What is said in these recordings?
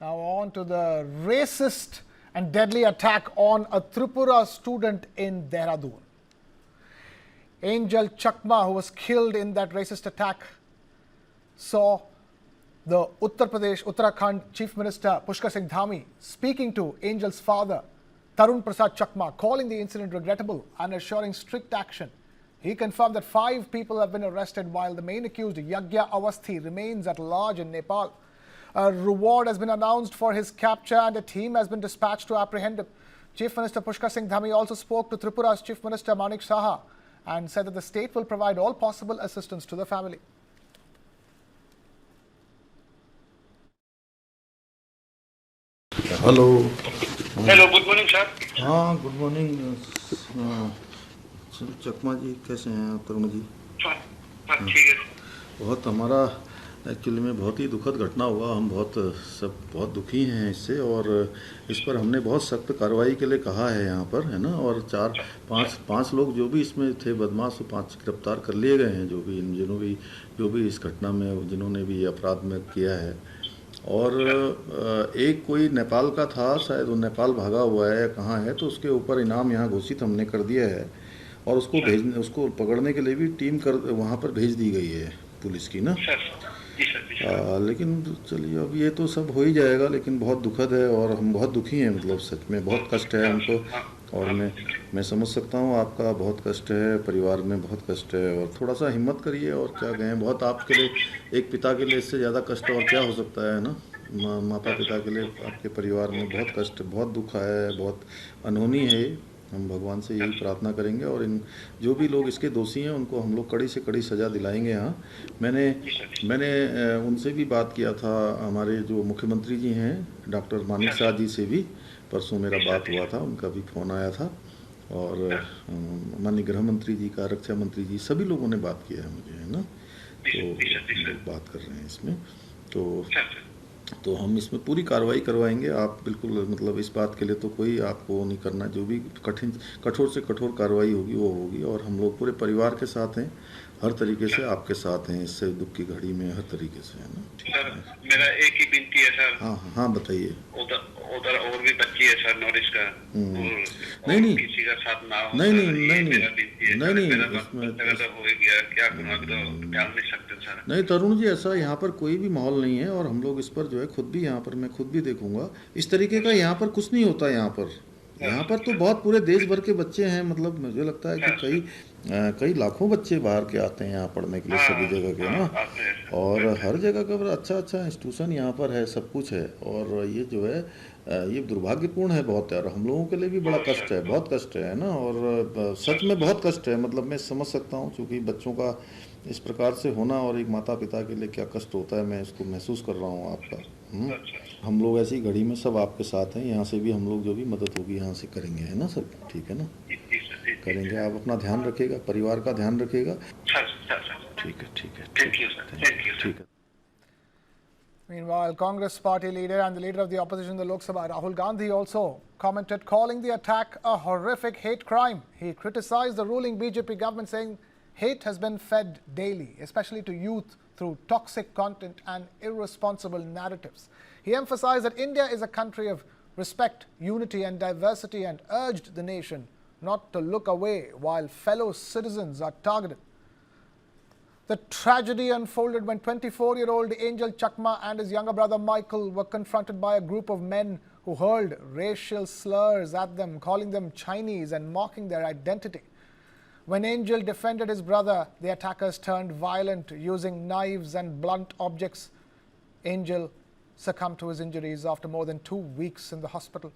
Now on to the racist and deadly attack on a Tripura student in Dehradun. Angel Chakma, who was killed in that racist attack, saw the Uttarakhand Chief Minister Pushkar Singh Dhami speaking to Angel's father, Tarun Prasad Chakma, calling the incident regrettable and assuring strict action. He confirmed that 5 people have been arrested while the main accused, Yagya Awasthi, remains at large in Nepal. A reward has been announced for his capture and a team has been dispatched to apprehend him. Chief Minister Pushkar Singh Dhami also spoke to Tripura's Chief Minister Manik Saha and said that the state will provide all possible assistance to the family. Hello. Hello, good morning, sir. हाँ, good morning चकमा जी, कैसे हैं तरुण जी? ठीक है। बहुत हमारा actually में बहुत ही दुखद घटना हुआ। हम बहुत दुखी हैं इससे, और इस पर हमने बहुत सख्त कार्रवाई के लिए कहा है यहाँ पर, है ना। और 4-5 लोग जो भी इसमें थे बदमाश, 5 गिरफ्तार कर लिए गए हैं, जो भी इस घटना में जिन्होंने भी अपराध में किया है। और एक कोई नेपाल का था, शायद वो नेपाल भागा हुआ है, कहाँ है, तो उसके ऊपर इनाम यहाँ घोषित हमने कर दिया है। और उसको पकड़ने के लिए भी टीम वहाँ पर भेज दी गई है पुलिस की ना। लेकिन चलिए, अब ये तो सब हो ही जाएगा, लेकिन बहुत दुखद है और हम बहुत दुखी हैं, मतलब सच में बहुत कष्ट है हमको। और मैं समझ सकता हूँ आपका बहुत कष्ट है, परिवार में बहुत कष्ट है, और थोड़ा सा हिम्मत करिए। और क्या कहें, बहुत आपके लिए, एक पिता के लिए इससे ज़्यादा कष्ट और क्या हो सकता है ना। माता पिता के लिए आपके परिवार में बहुत कष्ट, बहुत दुख है, बहुत अनहोनी है। हम भगवान से यही प्रार्थना करेंगे, और इन जो भी लोग इसके दोषी हैं उनको हम लोग कड़ी से कड़ी सज़ा दिलाएंगे। यहाँ मैंने उनसे भी बात किया था, हमारे जो मुख्यमंत्री जी हैं डॉक्टर मानिक शाह जी से भी परसों मेरा बात हुआ था, उनका भी फ़ोन आया था। और माननीय गृह मंत्री जी का, रक्षा मंत्री जी, सभी लोगों ने बात किया है मुझे, है ना। तो हम लोग बात कर रहे हैं इसमें, तो हम इसमें पूरी कार्रवाई करवाएंगे। आप बिल्कुल, मतलब इस बात के लिए तो कोई आपको नहीं करना, जो भी कठोर से कठोर कार्रवाई होगी वो होगी। और हम लोग पूरे परिवार के साथ हैं, हर तरीके से आपके साथ हैं, इससे दुख की घड़ी में हर तरीके से, है ना। सर, मेरा एक ही विनती है सर। हाँ बताइए। उधर और भी बच्ची है सर, नॉलेज का, नहीं किसी का साथ ना हो। नहीं, नहीं तरुण जी, ऐसा यहाँ पर कोई भी माहौल नहीं है। और हम लोग इस पर जो है खुद भी, यहाँ पर मैं खुद भी देखूंगा, इस तरीके का यहाँ पर कुछ नहीं होता। यहाँ पर तो बहुत पूरे देश भर के बच्चे हैं, मतलब मुझे लगता है कि कई लाखों बच्चे बाहर के आते हैं यहाँ पढ़ने के लिए, सभी जगह के ना। और हर जगह का अच्छा इंस्टीट्यूशन यहाँ पर है, सब कुछ है। और ये जो है ये दुर्भाग्यपूर्ण है बहुत, और हम लोगों के लिए भी बड़ा कष्ट है, बहुत कष्ट है ना। और सच में बहुत कष्ट है, मतलब मैं समझ सकता हूँ, क्योंकि बच्चों का इस प्रकार से होना और एक माता पिता के लिए क्या कष्ट होता है, मैं इसको महसूस कर रहा हूँ आपका। हम लोग ऐसी घड़ी में सब आपके साथ हैं, यहाँ से भी हम लोग जो भी मदद होगी यहाँ से करेंगे, है ना सब, ठीक है ना, करेंगे। आप अपना ध्यान रखिएगा, परिवार का ध्यान रखिएगा। ठीक है। Meanwhile, Congress party leader and the leader of the opposition in the Lok Sabha, Rahul Gandhi, also commented, calling the attack a horrific hate crime. He criticized the ruling BJP government, saying hate has been fed daily, especially to youth, through toxic content and irresponsible narratives. He emphasized that India is a country of respect, unity and diversity, and urged the nation not to look away while fellow citizens are targeted. The tragedy unfolded when 24-year-old Angel Chakma and his younger brother Michael were confronted by a group of men who hurled racial slurs at them, calling them Chinese and mocking their identity. When Angel defended his brother, the attackers turned violent, using knives and blunt objects. Angel succumbed to his injuries after more than 2 weeks in the hospital.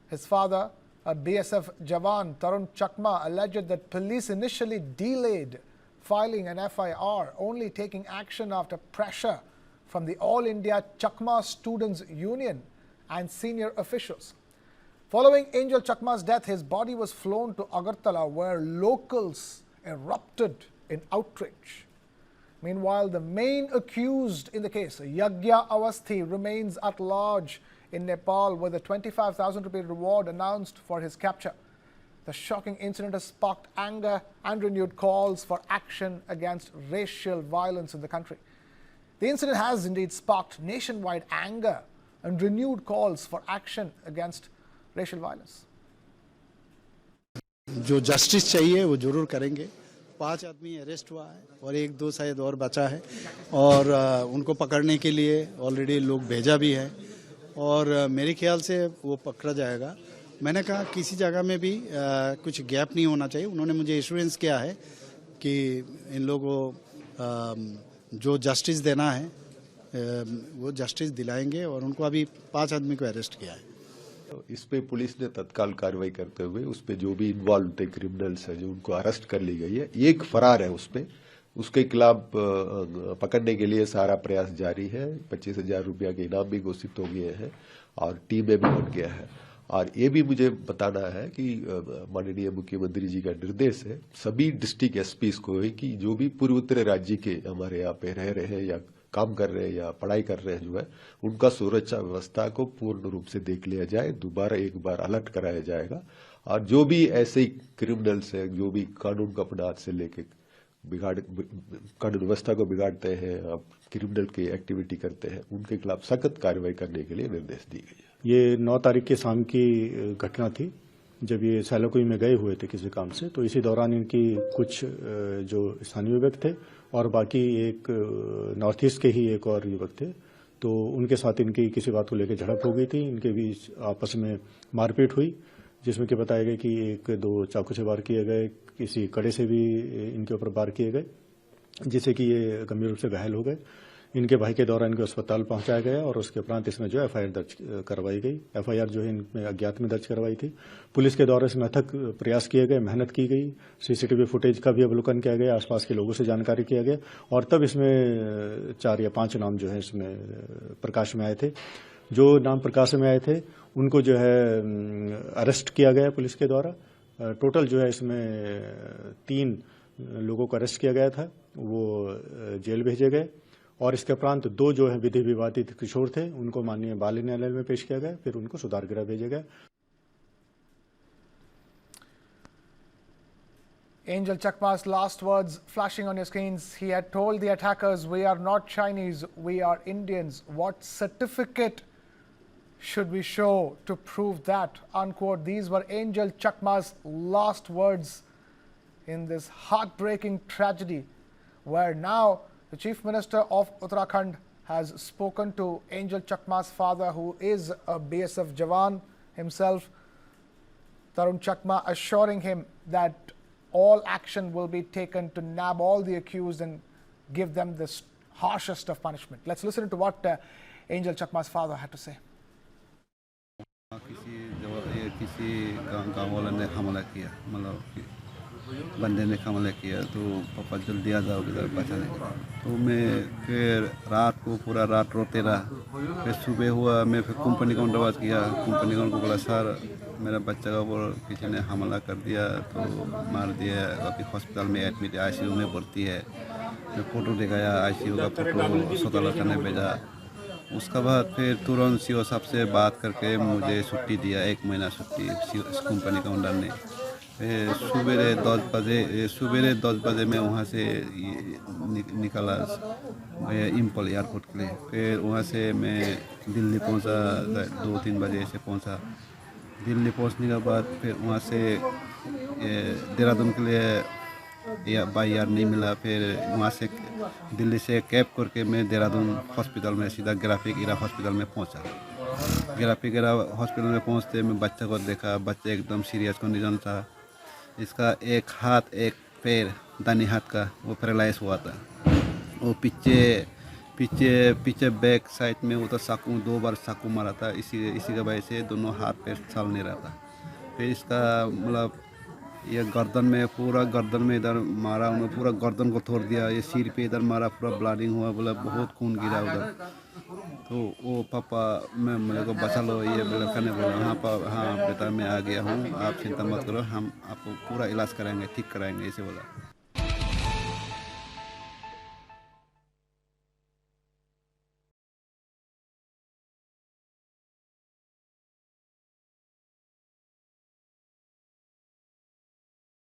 His father, a BSF Jawan, Tarun Chakma, alleged that police initially delayed filing an FIR, only taking action after pressure from the All India Chakma Students Union and senior officials. Following Angel Chakma's death, his body was flown to Agartala, where locals erupted in outrage. Meanwhile, the main accused in the case, Yagya Awasthi, remains at large in Nepal, with a 25,000 rupee reward announced for his capture. The shocking incident has sparked anger and renewed calls for action against racial violence in the country. The incident has indeed sparked nationwide anger and renewed calls for action against racial violence. जो justice चाहिए वो जरूर करेंगे। 5 आदमी arrest हुआ है और 1-2 शायद और बचा है और उनको पकड़ने के लिए ऑलरेडी लोग भेजा भी है और मेरे ख्याल से वो पकड़ा जाएगा। मैंने कहा किसी जगह में भी कुछ गैप नहीं होना चाहिए। उन्होंने मुझे एश्योरेंस किया है कि इन लोगों को जो जस्टिस देना है वो जस्टिस दिलाएंगे और उनको अभी 5 आदमी को अरेस्ट किया है। इस पे पुलिस ने तत्काल कार्रवाई करते हुए उस पे जो भी इन्वॉल्व थे क्रिमिनल्स है जो उनको अरेस्ट कर ली गई है। एक फरार है उस पे, उसके खिलाफ पकड़ने के लिए सारा प्रयास जारी है। 25,000 रुपया के इनाम भी घोषित हो गए हैं और टीम में भी बन गया है। और ये भी मुझे बताना है कि माननीय मुख्यमंत्री जी का निर्देश है सभी डिस्ट्रिक्ट एसपीज को है कि जो भी पूर्वोत्तर राज्य के हमारे यहाँ पे रह रहे हैं या काम कर रहे हैं या पढ़ाई कर रहे हैं जो है उनका सुरक्षा व्यवस्था को पूर्ण रूप से देख लिया जाए। दोबारा एक बार अलर्ट कराया जाएगा और जो भी ऐसे क्रिमिनल्स हैं जो भी कानून को अपने हाथ से लेके कानून व्यवस्था को बिगाड़ते हैं अब क्रिमिनल की एक्टिविटी करते हैं उनके खिलाफ सख्त कार्रवाई करने के लिए निर्देश दी गई है। ये 9 तारीख के शाम की घटना थी जब ये सैलाकुई में गए हुए थे किसी काम से, तो इसी दौरान इनकी कुछ जो स्थानीय युवक थे और बाकी एक नॉर्थ ईस्ट के ही एक और युवक थे, तो उनके साथ इनकी किसी बात को लेकर झड़प हो गई थी। इनके बीच आपस में मारपीट हुई जिसमें कि बताया गया कि 1-2 चाकू से वार किए गए, किसी कड़े से भी इनके ऊपर वार किए गए जिससे कि ये गंभीर रूप से घायल हो गए। इनके भाई के द्वारा इनको अस्पताल पहुंचाया गया और उसके उपरांत इसमें जो एफआईआर दर्ज करवाई गई। एफआईआर जो है इनमें अज्ञात में दर्ज करवाई थी। पुलिस के द्वारा इसमें अथक प्रयास किए गए, मेहनत की गई, सीसीटीवी फुटेज का भी अवलोकन किया गया, आसपास के लोगों से जानकारी किया गया और तब इसमें 4 या 5 नाम जो है इसमें प्रकाश में आए थे। जो नाम प्रकाश में आए थे उनको जो है अरेस्ट किया गया पुलिस के द्वारा। टोटल जो है इसमें 3 लोगों को अरेस्ट किया गया था, वो जेल भेजे गए और इसके उपरांत 2 जो है विधि विवादित किशोर थे उनको माननीय बाल न्यायालय में पेश किया गया, फिर उनको सुधार गृह भेजा गया। Angel Chakma's last words flashing on your screens. He had told the attackers, "We are not Chinese, we are Indians. What certificate should we show to prove that?" Unquote. These were Angel Chakma's last words in this heartbreaking tragedy, where now the Chief Minister of Uttarakhand has spoken to Angel Chakma's father, who is a BSF Jawan himself, Tarun Chakma, assuring him that all action will be taken to nab all the accused and give them the harshest of punishment. Let's listen to what Angel Chakma's father had to say. किसी गाँव वाला ने हमला किया, मतलब बंदे ने हमला किया, तो पापा जल्दी आ जाओ इधर बचाने के लिए। तो मैं फिर रात को पूरा रात रोते रहा। फिर सुबह हुआ, मैं फिर कंपनी काउंटर बात किया। कंपनी काउंटर को बोला, सर मेरा बच्चा का ऊपर किसी ने हमला कर दिया, तो मार दिया, अभी हॉस्पिटल में एडमिट है, आईसीयू में भर्ती है। मैं फ़ोटो दिखाया, आईसीयू का फ़ोटो सौदागर ने भेजा। उसका बाद फिर तुरंत सीओ साहब से बात करके मुझे छुट्टी दिया, 1 महीना छुट्टी कंपनी काउंटर ने। सुबह 10 बजे मैं वहाँ से निकला इम्फल एयरपोर्ट के लिए। फिर वहाँ से मैं दिल्ली पहुँचा, 2-3 बजे से पहुँचा। दिल्ली पहुँचने के बाद फिर वहाँ से देहरादून के लिए बाई एयर नहीं मिला। फिर वहाँ से दिल्ली से कैब करके मैं देहरादून हॉस्पिटल में सीधा ग्राफिक इरा हॉस्पिटल में पहुँचा। ग्राफिक इरा हॉस्पिटल में पहुँचते मैं बच्चा को देखा। बच्चा एकदम सीरियस कंडीशन था। इसका एक हाथ एक पैर दाहिने हाथ का वो पैरालाइज हुआ था। वो पीछे बैक साइड में वो तो चाकू 2 बार चाकू मारा था। इसी के वजह से दोनों हाथ पैर चल नहीं रहा था। फिर इसका मतलब ये गर्दन में इधर मारा, उन्होंने पूरा गर्दन को तोड़ दिया। ये सिर पे इधर मारा, पूरा ब्लीडिंग हुआ, बोला बहुत खून गिरा उधर। तो वो पापा मैं मेरे को बचा लो, ये बोला कहने बोला, हाँ बेटा मैं आ गया हूँ, आप चिंता मत करो, हम आपको पूरा इलाज कराएंगे, ठीक कराएंगे, ऐसे बोला।